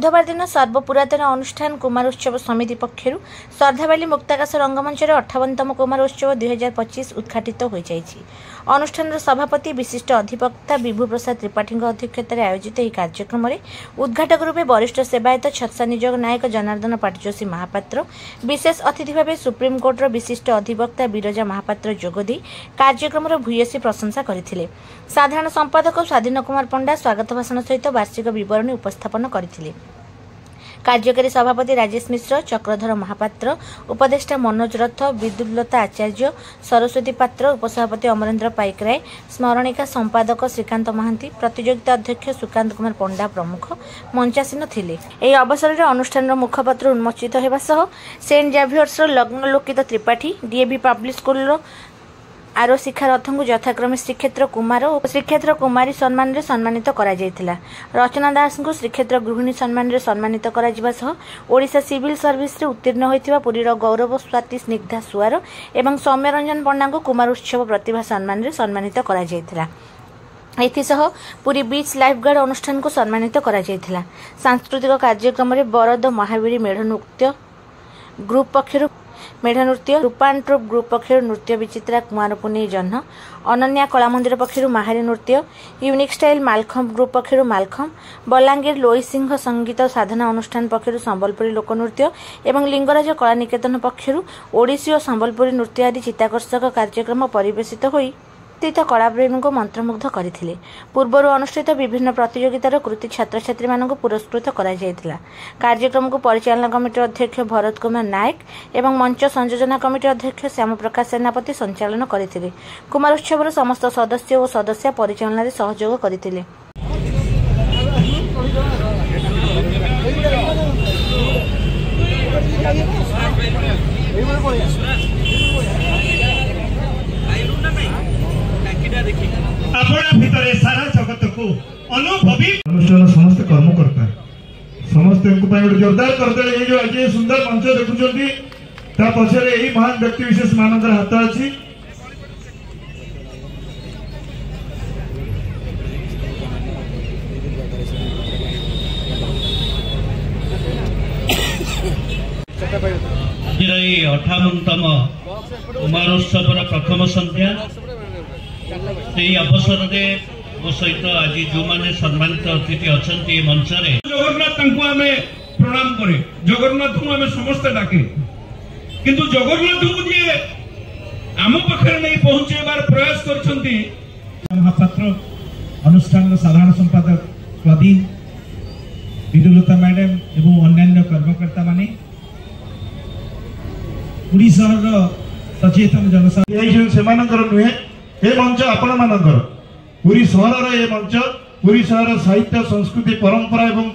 बुधवार दिन सर्वपुरातन अनुष्ठान कुमारोत्सव समिति पक्षर श्रद्धावाली मुक्ताकाश रंगमंच 58तम कुमारोत्सव 2025 उद्घाटित हो जाइछि। अनुष्ठान सभापति विशिष्ट अधिवक्ता विभु प्रसाद त्रिपाठी अध्यक्षतार आयोजित यह कार्यक्रम में उद्घाटक रूपे वरिष्ठ सेवायत छत्सा निजोग नायक जनार्दन पाटजोशी महापात्र, विशेष अतिथि भाव सुप्रीमकोर्टर विशिष्ट अधिवक्ता विरजा महापात्र जोगदी कार्यक्रम भूयसी प्रशंसा करथिले। साधारण संपादक स्वाधीन कुमार पंडा स्वागत भाषण सहित वार्षिक विवरणी उपस्थापन करथिले। कार्यकारी सभापति राजेश मिश्र, चक्रधर महापात्र, उपदेष्टा मनोज रथ, विद्युलता आचार्य, सरस्वती पात्र, उपसभापति अमरेन्द्र पाइकराय, स्मरणिका संपादक श्रीकांत महांती, प्रतियोगिता अध्यक्ष सुकांत कुमार पंडा प्रमुख मंचासीन थिले। एही अवसर में अनुष्ठान मुखपत्र उन्मोचित होगा सह सेंट जेवियर्स लग्नलोकित त्रिपाठी, डीएवी पब्लिक स्कूल आरो शिक्षा रथ को यथाक्रमे श्रीक्षेत्र कुमार और श्रीक्षेत्र कुमारी सम्मान सम्मानित करा जायतिला। रचना दास को श्रीक्षेत्र गृहिणी सम्मान सम्मानित करा जिबा सह ओडिशा सिविल सर्विस रे उत्तीर्ण होइतिबा पुरीर गौरव स्वाति स्निग्धा सुआर एवं सौम्यरंजन पंडा को कुमारोत्सव प्रतिभा सम्मान सम्मानित करा जायतिला। एथिसह पुरी बीच लाइफ गार्ड अनुष्ठान को सम्मानित करा जायतिला। सांस्कृतिक कार्यक्रम में बरद महावीर मेढ़ नृत्य ग्रुप पक्षर मेढ़ नृत्य, रूपान ट्रुप ग्रुप पक्षर नृत्य विचित्रा कुमार पुनी जह्न, अनन्या कला मंदिर पक्षर माहारी नृत्य, यूनिक स्टाइल मालखम ग्रुप पक्षर मालखम, बलांगीर लोई सिंह संगीत साधना अनुष्ठान पक्षर संबलपुरी लोकनृत्य एवं लिंगराज कला निकेतन पक्षर ओडिसी और संबलपुरी नृत्य आदि चित्ताकर्षक कार्यक्रम परिवेशित होई कलाप्रेमी को मंत्रमुग्ध करथिले। पूर्वर अनुष्ठित विभिन्न प्रतियोगितार कृति छात्र छात्री मानक पुरस्कृत करा जायतिला। कार्यक्रम को परिचालना कमिटी अध्यक्ष भरत कुमार नायक एवं मंच संयोजना कमिटी अध्यक्ष श्याम प्रकाश सेनापति संचालन करथिले। कुमारोत्सवर समस्त सदस्य और सदस्य परिचालन सहयोग करथिले। सारा जगत को अनुभवी अनुष्ठान समस्त कर्मकर्ता समस्त जोरदार करदे जो आज सुंदर मंच देखुंती पछरे यही महान व्यक्ति विशेष मानकर हाथ अच्छी। अठावनतम कुमारोत्सव प्रथम संध्या अवसर मो सहित आज जो मैंने सम्मानित अतिथि अच्छा मंच जगन्नाथ प्रणाम करे जगन्नाथ को आम समस्त डाके किंतु जगन्नाथ को जी आम पाखे नहीं पहुंचार प्रयास करछंती। महापात्र अनुष्ठान साधारण संपादक स्वाधीन विद्युलता मैडम एवं अन्य कर्मकर्ता माने ओडिशा सचेतन जनसाधारण नुहे ये मंच आपण मानकर पुरी सहर ये मंच पुरी सहर साहित्य संस्कृति परंपरा एवं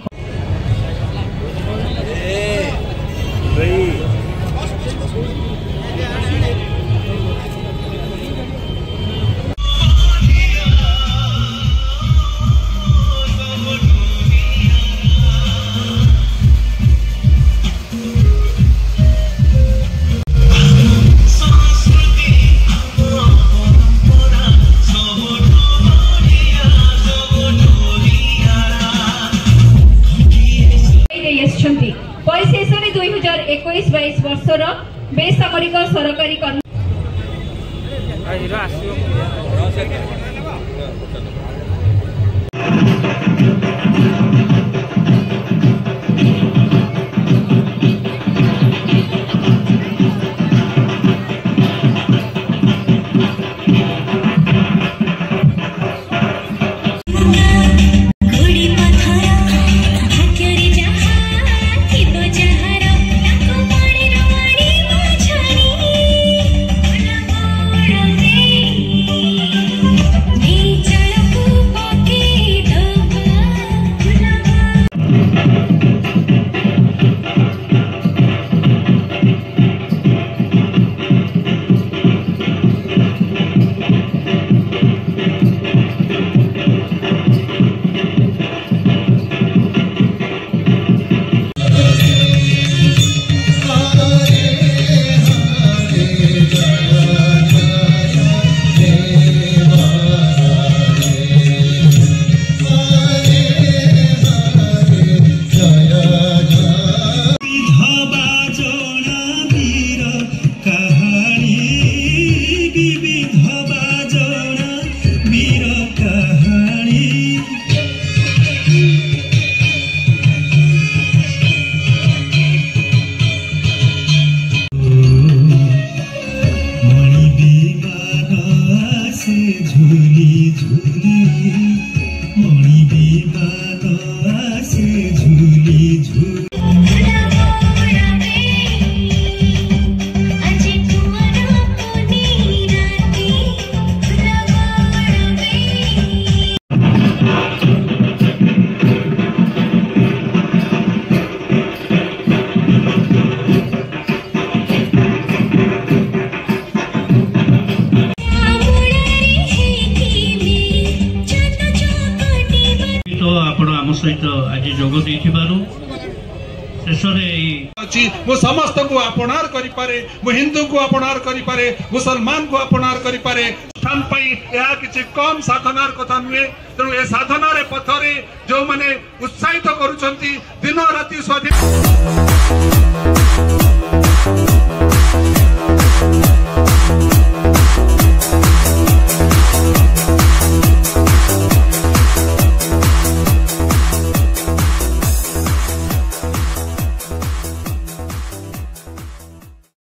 परिशेष 2021-22 वर्षर बेसामरिक सरकारी कर्म शेष मु समस्त को अपनार करि पारे, मु हिंदू को अपनार करि पारे, मुसलमान को अपनार करि पारे। स्थान पई या किछि कम साधनार कथा नुहे। तेणु ए साधनार पथरे जो माने उत्साहित करूछंती दिन राति स्वाधीन